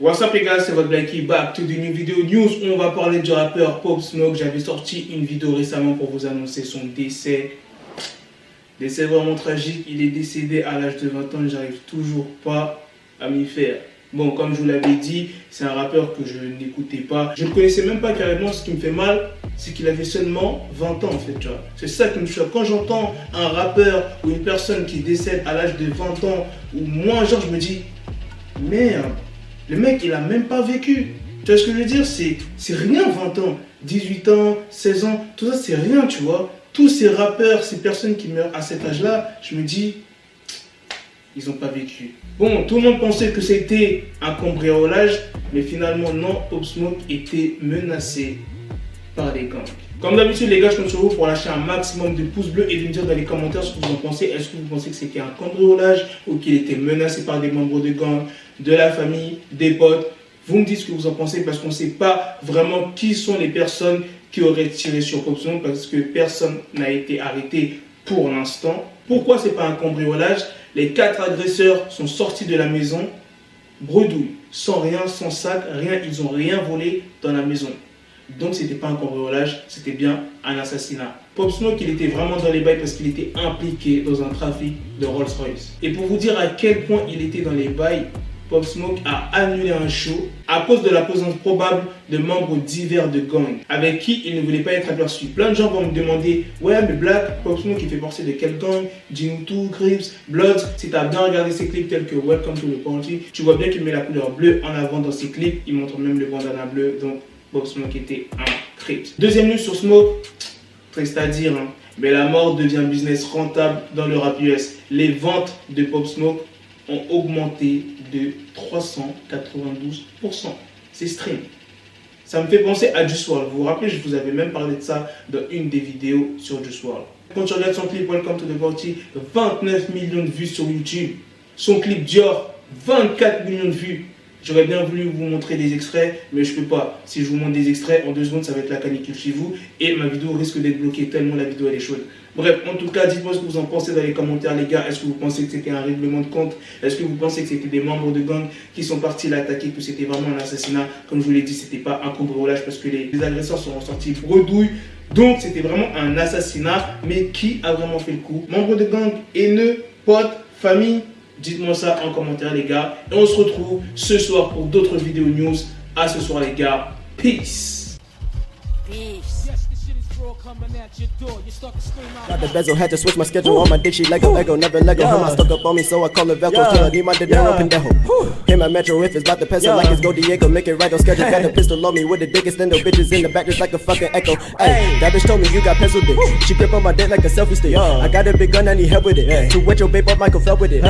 What's up les gars, c'est votre Blacky, back to the new video news. On va parler du rappeur Pop Smoke. J'avais sorti une vidéo récemment pour vous annoncer son décès. Décès vraiment tragique, il est décédé à l'âge de 20 ans, j'arrive toujours pas à m'y faire. Bon, comme je vous l'avais dit, c'est un rappeur que je n'écoutais pas. Je ne connaissais même pas carrément. Ce qui me fait mal, c'est qu'il avait seulement 20 ans en fait, tu vois. C'est ça qui me choque. Quand j'entends un rappeur ou une personne qui décède à l'âge de 20 ans ou moins, genre je me dis, merde. Le mec, il a même pas vécu. Tu vois ce que je veux dire? C'est rien 20 ans. 18 ans, 16 ans, tout ça c'est rien, tu vois. Tous ces rappeurs, ces personnes qui meurent à cet âge-là, je me dis, ils n'ont pas vécu. Bon, tout le monde pensait que c'était un cambriolage, mais finalement non, Pop Smoke était menacé par des gangs. Comme d'habitude les gars, je compte sur vous pour lâcher un maximum de pouces bleus et de me dire dans les commentaires ce que vous en pensez. Est-ce que vous pensez que c'était un cambriolage ou qu'il était menacé par des membres de gang, de la famille, des potes? Vous me dites ce que vous en pensez parce qu'on ne sait pas vraiment qui sont les personnes qui auraient tiré sur Pop Smoke parce que personne n'a été arrêté pour l'instant. Pourquoi c'est pas un cambriolage? Les 4 agresseurs sont sortis de la maison, bredouille, sans rien, sans sac, rien, ils n'ont rien volé dans la maison. Donc c'était pas un cambriolage, c'était bien un assassinat. Pop Smoke, il était vraiment dans les bails parce qu'il était impliqué dans un trafic de Rolls-Royce. Et pour vous dire à quel point il était dans les bails, Pop Smoke a annulé un show à cause de la présence probable de membres divers de gangs avec qui il ne voulait pas être aperçu. Plein de gens vont me demander, ouais mais Black, Pop Smoke il fait partie de quel gang? J2, Crips, Bloods. Si tu as bien regardé ses clips tels que Welcome to the Party, tu vois bien qu'il met la couleur bleue en avant dans ses clips. Il montre même le bandana bleu, donc Pop Smoke était un Crips. Deuxième news sur Smoke, triste à dire, hein, mais la mort devient business rentable dans le rap US. Les ventes de Pop Smoke ont augmenté de 392%. C'est stream. Ça me fait penser à Juice WRLD. Vous vous rappelez, je vous avais même parlé de ça dans une des vidéos sur Juice WRLD. Quand tu regardes son clip Welcome to the Party, 29 millions de vues sur YouTube. Son clip Dior, 24 millions de vues. J'aurais bien voulu vous montrer des extraits, mais je peux pas. Si je vous montre des extraits, en 2 secondes, ça va être la canicule chez vous. Et ma vidéo risque d'être bloquée tellement la vidéo elle est chaude. Bref, en tout cas, dites-moi ce que vous en pensez dans les commentaires, les gars. Est-ce que vous pensez que c'était un règlement de compte? Est-ce que vous pensez que c'était des membres de gang qui sont partis l'attaquer, que c'était vraiment un assassinat? Comme je vous l'ai dit, c'était pas un cambriolage parce que les agresseurs sont ressortis bredouilles. Donc, c'était vraiment un assassinat. Mais qui a vraiment fait le coup? Membres de gang, haineux, potes, famille? Dites-moi ça en commentaire les gars. Et on se retrouve ce soir pour d'autres vidéos news. À ce soir les gars. Peace. Got the bezel, had to switch my schedule on my dick, she Lego, never Lego. Her stuck up on me, so I call her Velcro. Till I need my dinero pendejo. Hit my metro if it's about to pencil like it's Go Diego. Make it right on schedule. Got a pistol on me with the dick extendo. Bitches in the back just like a fucking echo. Ay, that bitch told me you got pencil dick. She grip on my dick like a selfie stick. I got a big gun, I need help with it. To wet your babe up, Michael fell with it.